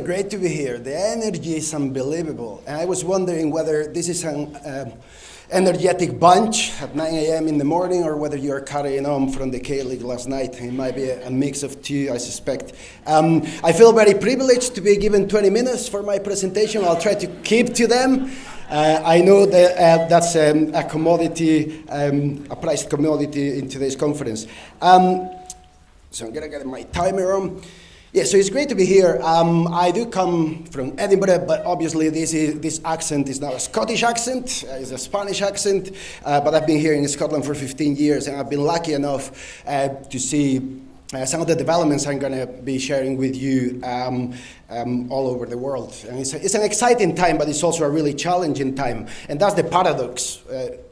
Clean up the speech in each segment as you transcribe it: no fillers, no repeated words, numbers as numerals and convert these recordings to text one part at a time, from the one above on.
great to be here. The energy is unbelievable. And I was wondering whether this is an energetic bunch at 9 a.m. in the morning or whether you are carrying on from the K-League last night. It might be a mix of two, I suspect. I feel very privileged to be given 20 minutes for my presentation. I'll try to keep to them. I know that that's a commodity, a priced commodity in today's conference. So I'm going to get my timer on. Yeah, so it's great to be here. I do come from Edinburgh, but obviously this accent is not a Scottish accent, it's a Spanish accent, but I've been here in Scotland for 15 years, and I've been lucky enough to see some of the developments I'm going to be sharing with you all over the world. And it's an exciting time, but it's also a really challenging time. And that's the paradox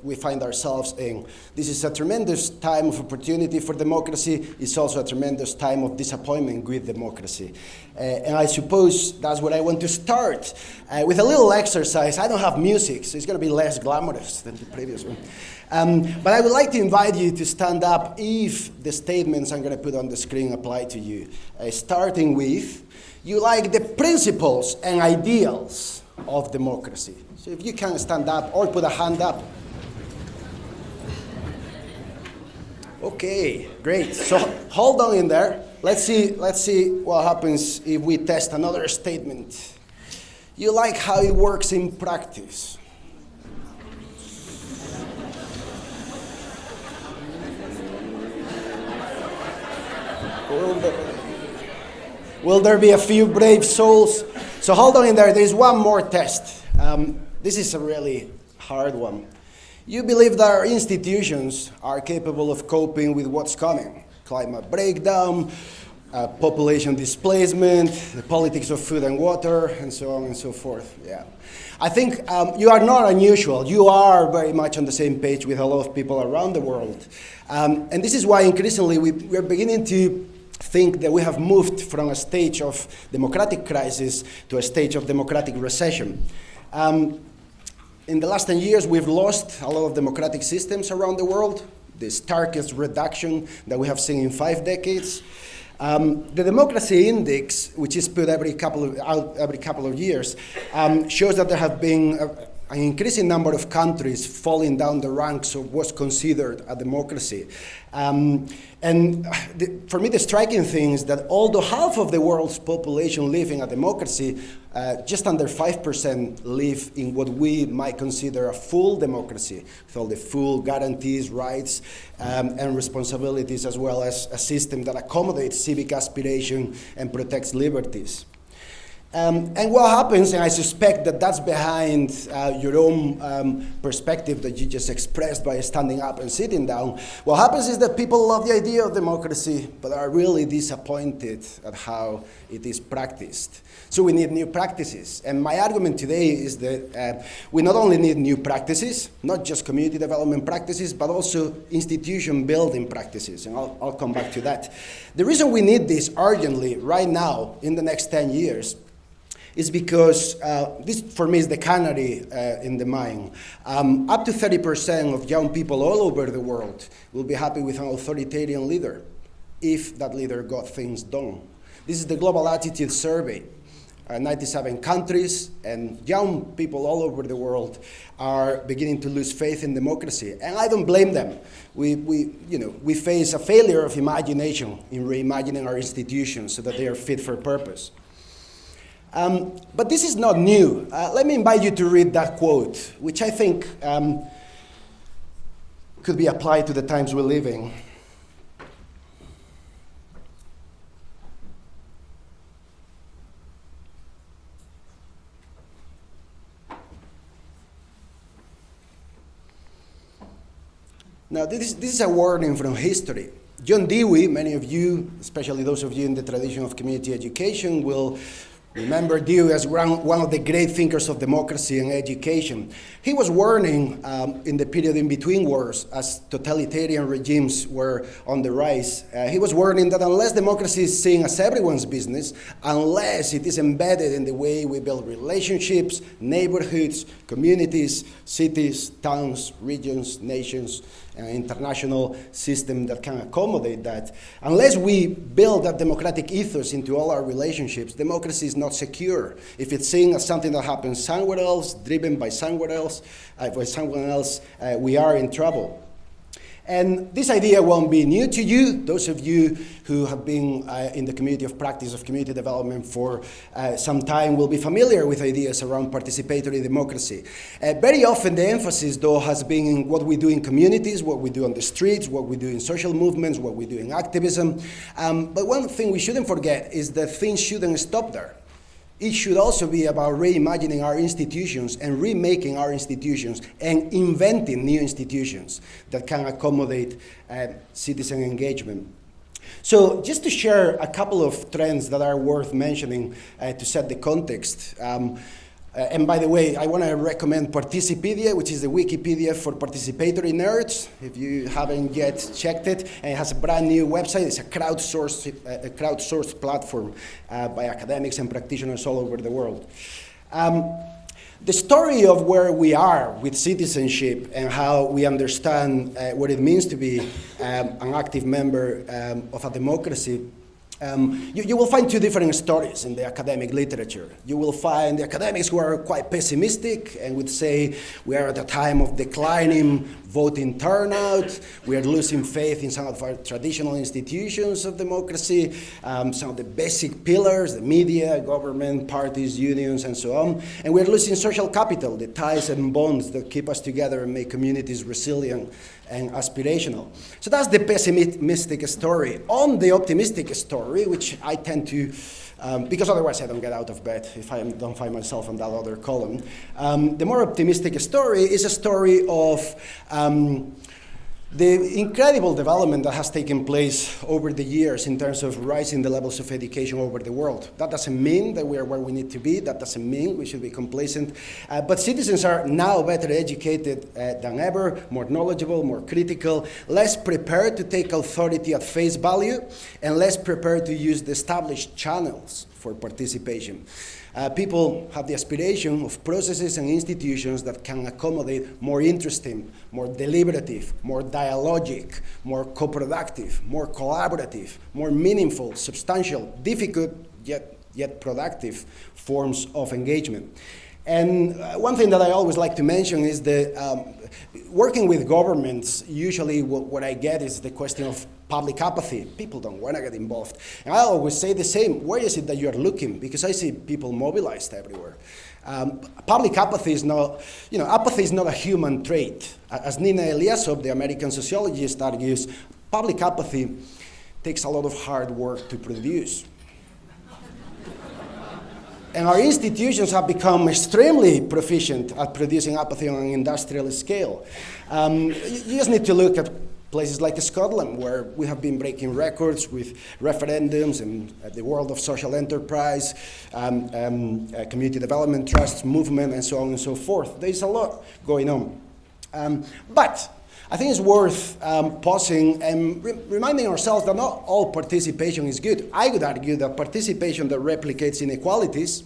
we find ourselves in. This is a tremendous time of opportunity for democracy. It's also a tremendous time of disappointment with democracy. And I suppose that's where I want to start, with a little exercise. I don't have music, so it's going to be less glamorous than the previous one. But I would like to invite you to stand up if the statements I'm going to put on the screen apply to you. Starting with, you like the principles and ideals of democracy. So if you can stand up or put a hand up. Okay, great. So hold on in there. Let's see what happens if we test another statement. You like how it works in practice. Will there be a few brave souls? So hold on in there. There's one more test. This is a really hard one. You believe that our institutions are capable of coping with what's coming. Climate breakdown, population displacement, the politics of food and water, and so on and so forth. Yeah. I think you are not unusual. You are very much on the same page with a lot of people around the world. And this is why increasingly we're beginning to think that we have moved from a stage of democratic crisis to a stage of democratic recession. In the last 10 years, we've lost a lot of democratic systems around the world, the starkest reduction that we have seen in 5 decades. The democracy index, which is put every couple of years, shows that there have been an increasing number of countries falling down the ranks of what's considered a democracy. For me, the striking thing is that although half of the world's population live in a democracy, just under 5% live in what we might consider a full democracy, with all the full guarantees, rights, and responsibilities, as well as a system that accommodates civic aspiration and protects liberties. And what happens, and I suspect that that's behind your own perspective that you just expressed by standing up and sitting down, what happens is that people love the idea of democracy, but are really disappointed at how it is practiced. So we need new practices. And my argument today is that we not only need new practices, not just community development practices, but also institution building practices. And I'll come back to that. The reason we need this urgently right now in the next 10 years is because this, for me, is the canary in the mine. Up to 30% of young people all over the world will be happy with an authoritarian leader if that leader got things done. This is the Global Attitude Survey. 97 countries and young people all over the world are beginning to lose faith in democracy. And I don't blame them. We face a failure of imagination in reimagining our institutions so that they are fit for purpose. But this is not new. Let me invite you to read that quote, which I think could be applied to the times we live in. Now, this is a warning from history. John Dewey, many of you, especially those of you in the tradition of community education, will remember Dewey as one of the great thinkers of democracy and education. He was warning in the period in between wars, as totalitarian regimes were on the rise. He was warning that unless democracy is seen as everyone's business, unless it is embedded in the way we build relationships, neighborhoods, communities, cities, towns, regions, nations, an international system that can accommodate that, unless we build that democratic ethos into all our relationships, democracy is not secure, if it's seen as something that happens somewhere else, driven by someone else, we are in trouble. And this idea won't be new to you. Those of you who have been in the community of practice of community development for some time will be familiar with ideas around participatory democracy. Very often the emphasis, though, has been in what we do in communities, what we do on the streets, what we do in social movements, what we do in activism. But one thing we shouldn't forget is that things shouldn't stop there. It should also be about reimagining our institutions and remaking our institutions and inventing new institutions that can accommodate citizen engagement. So just to share a couple of trends that are worth mentioning to set the context. And by the way, I want to recommend Participedia, which is the Wikipedia for participatory nerds, if you haven't yet checked it. And it has a brand new website. It's a crowdsourced platform by academics and practitioners all over the world. The story of where we are with citizenship and how we understand what it means to be an active member of a democracy. You will find two different stories in the academic literature. You will find the academics who are quite pessimistic and would say we are at a time of declining voting turnout, we are losing faith in some of our traditional institutions of democracy, some of the basic pillars, the media, government, parties, unions, and so on. And we're losing social capital, the ties and bonds that keep us together and make communities resilient and aspirational. So that's the pessimistic story. On the optimistic story, which I tend to, because otherwise I don't get out of bed if I don't find myself on that other column. The more optimistic story is a story of the incredible development that has taken place over the years in terms of rising the levels of education over the world. That doesn't mean that we are where we need to be. That doesn't mean we should be complacent. But citizens are now better educated than ever, more knowledgeable, more critical, less prepared to take authority at face value, and less prepared to use the established channels for participation. People have the aspiration of processes and institutions that can accommodate more interesting, more deliberative, more dialogic, more co-productive, more collaborative, more meaningful, substantial, difficult, yet productive forms of engagement. And one thing that I always like to mention is that working with governments, usually what I get is the question of public apathy. People don't want to get involved. And I always say the same, where is it that you're looking? Because I see people mobilized everywhere. Public apathy is not, apathy is not a human trait. As Nina Eliasov, the American sociologist, argues, public apathy takes a lot of hard work to produce. And our institutions have become extremely proficient at producing apathy on an industrial scale. You just need to look at places like Scotland, where we have been breaking records with referendums and the world of social enterprise, community development trusts, movement, and so on and so forth. There's a lot going on. But I think it's worth pausing and reminding ourselves that not all participation is good. I would argue that participation that replicates inequalities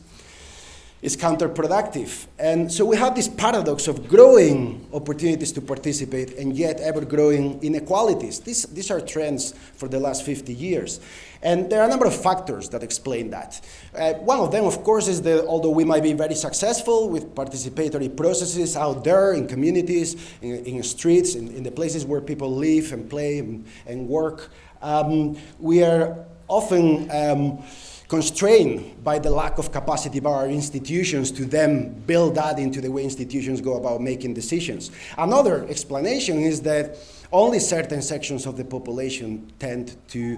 is counterproductive. And so we have this paradox of growing opportunities to participate and yet ever-growing inequalities. These are trends for the last 50 years. And there are a number of factors that explain that. One of them, of course, is that although we might be very successful with participatory processes out there in communities, in streets, in the places where people live and play and work, we are often constrained by the lack of capacity of our institutions to then build that into the way institutions go about making decisions. Another explanation is that only certain sections of the population tend to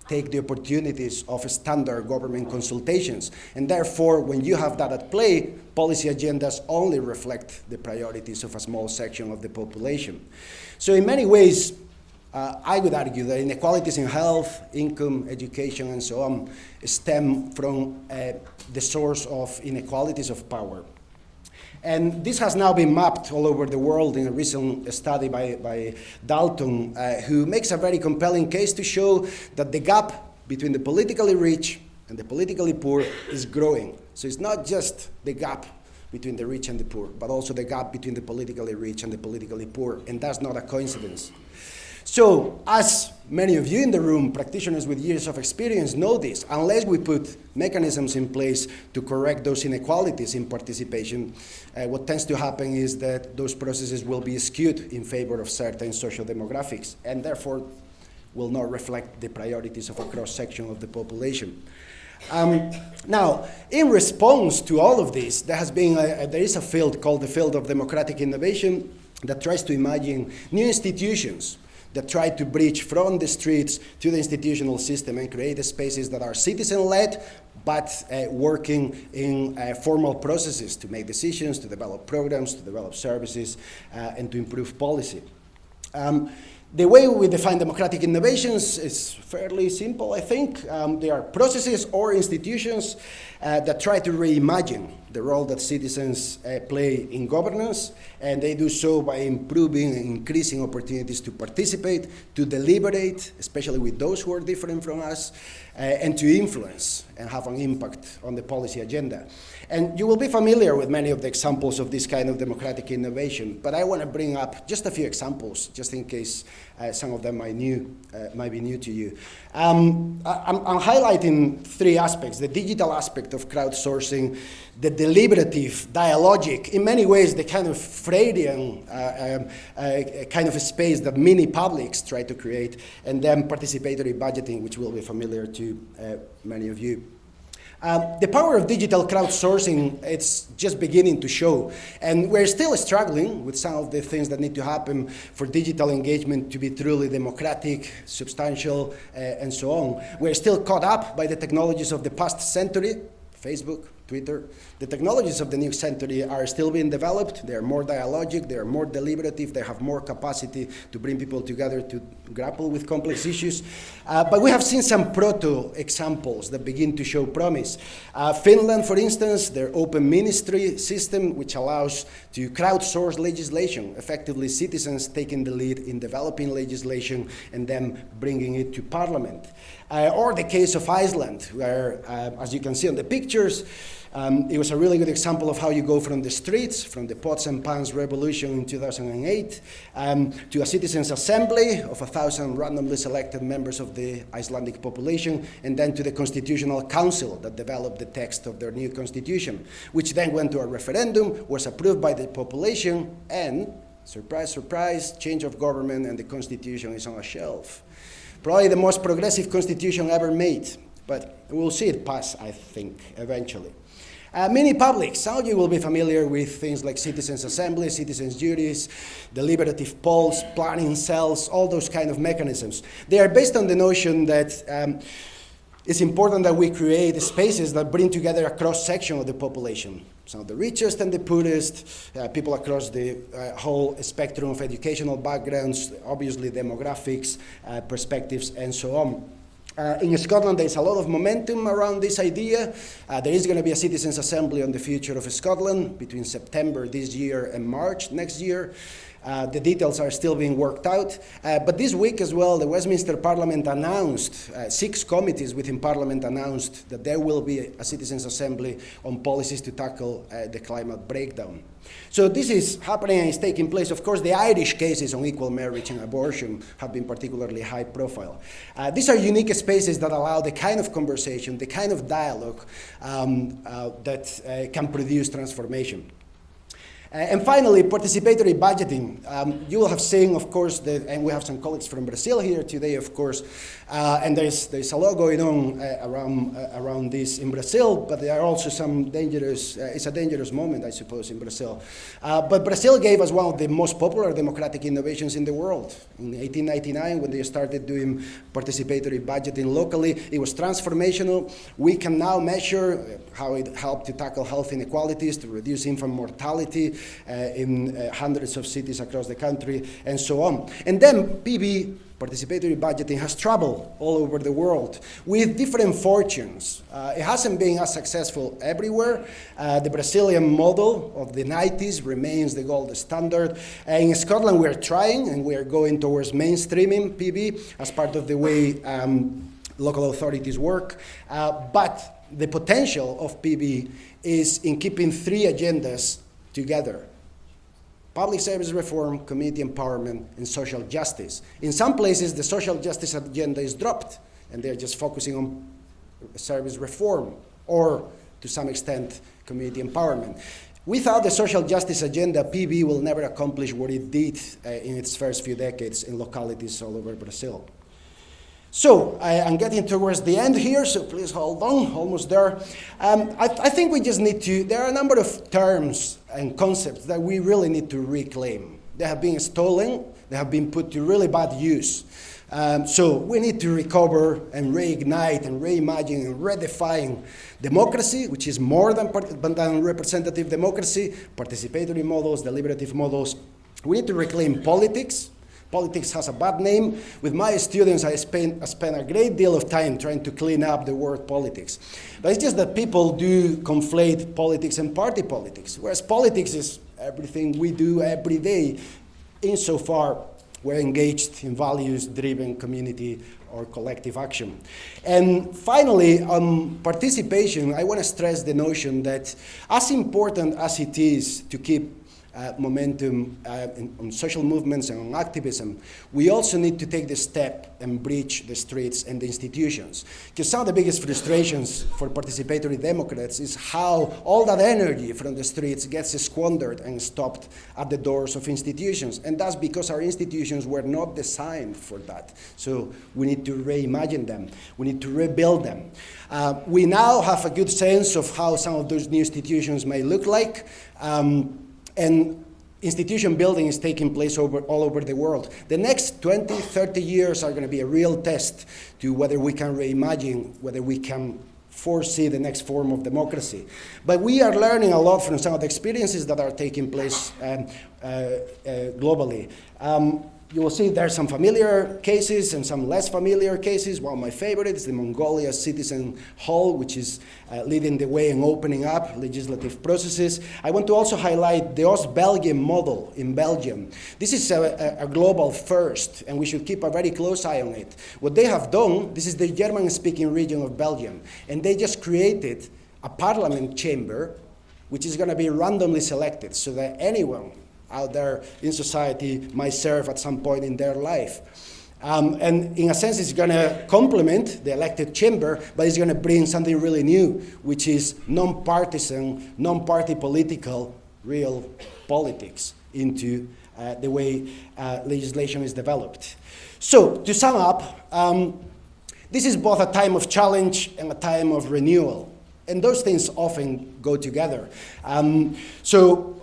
take the opportunities of standard government consultations. And therefore, when you have that at play, policy agendas only reflect the priorities of a small section of the population. So in many ways, I would argue that inequalities in health, income, education, and so on stem from the source of inequalities of power. And this has now been mapped all over the world in a recent study by Dalton, who makes a very compelling case to show that the gap between the politically rich and the politically poor is growing. So it's not just the gap between the rich and the poor, but also the gap between the politically rich and the politically poor, and that's not a coincidence. So, as many of you in the room, practitioners with years of experience, know this. Unless we put mechanisms in place to correct those inequalities in participation, what tends to happen is that those processes will be skewed in favor of certain social demographics, and therefore will not reflect the priorities of a cross-section of the population. Now, in response to all of this, there is a field called the field of democratic innovation that tries to imagine new institutions that try to bridge from the streets to the institutional system and create spaces that are citizen-led, but working in formal processes to make decisions, to develop programs, to develop services, and to improve policy. The way we define democratic innovations is fairly simple, I think. They are processes or institutions that try to reimagine the role that citizens play in governance, and they do so by improving and increasing opportunities to participate, to deliberate, especially with those who are different from us, and to influence and have an impact on the policy agenda. And you will be familiar with many of the examples of this kind of democratic innovation, but I want to bring up just a few examples, just in case some of them might be new to you. I'm highlighting three aspects: the digital aspect of crowdsourcing, the deliberative, dialogic, in many ways the kind of Freudian kind of a space that mini publics try to create, and then participatory budgeting, which will be familiar to many of you. The power of digital crowdsourcing, it's just beginning to show. And we're still struggling with some of the things that need to happen for digital engagement to be truly democratic, substantial, and so on. We're still caught up by the technologies of the past century, Facebook, Twitter. The technologies of the new century are still being developed. They're more dialogic, they're more deliberative, they have more capacity to bring people together to grapple with complex issues. But we have seen some proto-examples that begin to show promise. Finland, for instance, their open ministry system, which allows to crowdsource legislation, effectively citizens taking the lead in developing legislation and then bringing it to parliament. Or the case of Iceland, where, as you can see on the pictures, it was a really good example of how you go from the streets, from the pots and pans revolution in 2008, to a citizens' assembly of 1,000 randomly selected members of the Icelandic population, and then to the Constitutional Council that developed the text of their new constitution, which then went to a referendum, was approved by the population, and, surprise, surprise, change of government and the constitution is on a shelf. Probably the most progressive constitution ever made, but we'll see it pass, I think, eventually. Many publics, some of you will be familiar with things like citizens' assemblies, citizens' juries, deliberative polls, planning cells, all those kind of mechanisms. They are based on the notion that it's important that we create spaces that bring together a cross-section of the population. Some of the richest and the poorest, people across the whole spectrum of educational backgrounds, obviously demographics, perspectives, and so on. In Scotland, there's a lot of momentum around this idea. There is going to be a citizens' assembly on the future of Scotland between September this year and March next year. The details are still being worked out. But this week as well, the Westminster Parliament announced, 6 committees within Parliament announced that there will be a citizens' assembly on policies to tackle the climate breakdown. So this is happening and is taking place. Of course, the Irish cases on equal marriage and abortion have been particularly high profile. These are unique spaces that allow the kind of conversation, the kind of dialogue that can produce transformation. And finally, participatory budgeting. You will have seen, of course, and we have some colleagues from Brazil here today, of course, and there's a lot going on around this in Brazil, but there are also some it's a dangerous moment, I suppose, in Brazil. But Brazil gave us one of the most popular democratic innovations in the world. In 1899, when they started doing participatory budgeting locally, it was transformational. We can now measure how it helped to tackle health inequalities, to reduce infant mortality, in hundreds of cities across the country, and so on. And then PB, participatory budgeting, has traveled all over the world with different fortunes. It hasn't been as successful everywhere. The Brazilian model of the 90s remains the gold standard. In Scotland, we're trying, and we're going towards mainstreaming PB as part of the way local authorities work. But the potential of PB is in keeping 3 agendas together. public service reform, community empowerment, and social justice. In some places, the social justice agenda is dropped, and they're just focusing on service reform, or to some extent, community empowerment. Without the social justice agenda, PB will never accomplish what it did in its first few decades in localities all over Brazil. So, I'm getting towards the end here, so please hold on, almost there. I think we just need to, there are a number of terms and concepts that we really need to reclaim. They have been stolen, they have been put to really bad use. So we need to recover and reignite and reimagine and redefine democracy, which is more than representative democracy, participatory models, deliberative models. We need to reclaim politics. Politics has a bad name. With my students, I spend a great deal of time trying to clean up the word politics. But it's just that people do conflate politics and party politics, whereas politics is everything we do every day, insofar we're engaged in values-driven community or collective action. And finally, on participation, I want to stress the notion that as important as it is to keep momentum on social movements and on activism, we also need to take the step and breach the streets and the institutions. Because some of the biggest frustrations for participatory democrats is how all that energy from the streets gets squandered and stopped at the doors of institutions. And that's because our institutions were not designed for that. So we need to reimagine them. We need to rebuild them. We now have a good sense of how some of those new institutions may look like. And institution building is taking place all over the world. The next 20, 30 years are going to be a real test to whether we can reimagine, whether we can foresee the next form of democracy. But we are learning a lot from some of the experiences that are taking place globally. You will see there are some familiar cases and some less familiar cases. One of my favorites is the Mongolia Citizen Hall, which is leading the way in opening up legislative processes. I want to also highlight the Ost-Belgium model in Belgium. This is a global first, and we should keep a very close eye on it. What they have done, this is the German-speaking region of Belgium, and they just created a parliament chamber, which is going to be randomly selected, so that anyone out there in society might serve at some point in their life. And in a sense, it's going to complement the elected chamber, but it's going to bring something really new, which is non-partisan, non-party political, real politics into the way legislation is developed. So, to sum up, this is both a time of challenge and a time of renewal. And those things often go together. So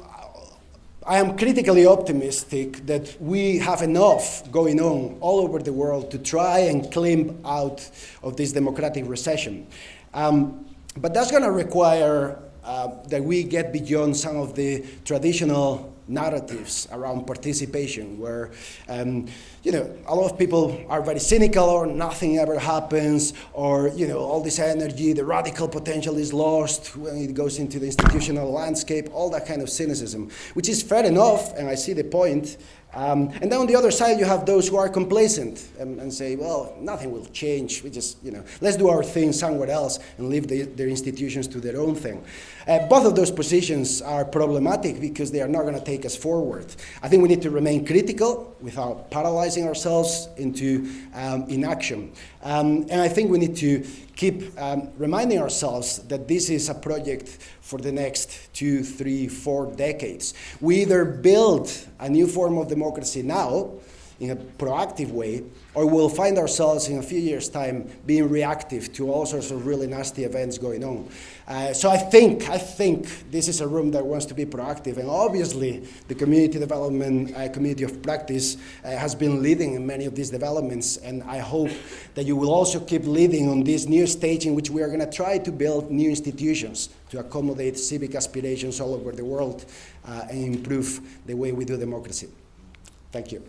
I am critically optimistic that we have enough going on all over the world to try and climb out of this democratic recession. But that's going to require that we get beyond some of the traditional narratives around participation, where a lot of people are very cynical, or nothing ever happens, or all this energy, the radical potential is lost when it goes into the institutional landscape, all that kind of cynicism, which is fair enough, and I see the point. And then on the other side, you have those who are complacent and say, well, nothing will change. We just, let's do our thing somewhere else and leave their institutions to their own thing. Both of those positions are problematic because they are not going to take us forward. I think we need to remain critical without paralyzing ourselves into inaction. And I think we need to keep reminding ourselves that this is a project for the next 2, 3, 4 decades. We either build a new form of democracy now in a proactive way, or we'll find ourselves in a few years' time being reactive to all sorts of really nasty events going on. So I think this is a room that wants to be proactive, and obviously the community development community of practice has been leading in many of these developments, and I hope that you will also keep leading on this new stage in which we are going to try to build new institutions to accommodate civic aspirations all over the world and improve the way we do democracy. Thank you.